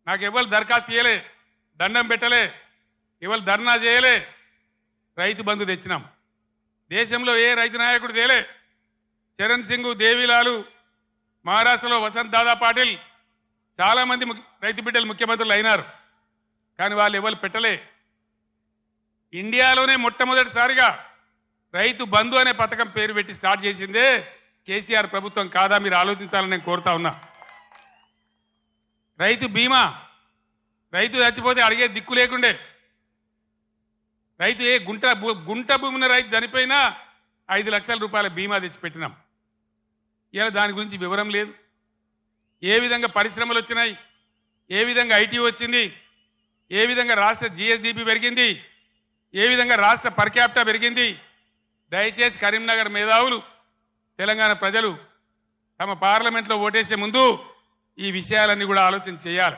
నాకు ఎవరు దరఖాస్తు చేయలే, దండం పెట్టలే, ఎవరు ధర్నా చేయలే. రైతు బంధు తెచ్చినాం. దేశంలో ఏ రైతు నాయకుడు తేలే. చరణ్ సింగ్, దేవిలాలు, మహారాష్ట్రలో వసంత్ దాదా పాటిల్, చాలామంది రైతు బిడ్డలు ముఖ్యమంత్రులు అయినారు. కానీ వాళ్ళు ఎవరు పెట్టలే. ఇండియాలోనే మొట్టమొదటిసారిగా రైతు బంధు అనే పథకం పేరు పెట్టి స్టార్ట్ చేసిందే కేసీఆర్ ప్రభుత్వం కాదా? మీరు ఆలోచించాలని నేను కోరుతా ఉన్నా. రైతు బీమా, రైతు చచ్చిపోతే అడిగే దిక్కు లేకుండే. రైతు ఏ గుంట భూమి ఉన్న రైతు చనిపోయినా 5 లక్షల రూపాయల బీమా తెచ్చిపెట్టినాం. ఇలా దాని గురించి వివరం లేదు. ఏ విధంగా పరిశ్రమలు వచ్చినాయి, ఏ విధంగా ఐటీ వచ్చింది, ఏ విధంగా రాష్ట్ర జిఎస్డిపి పెరిగింది, ఏ విధంగా రాష్ట్ర పర్ క్యాపిటా పెరిగింది. దయచేసి కరీంనగర్ మేధావులు, తెలంగాణ ప్రజలు తమ పార్లమెంట్లో ఓటేసే ముందు ఈ విషయాలన్నీ కూడా ఆలోచన చేయాలి.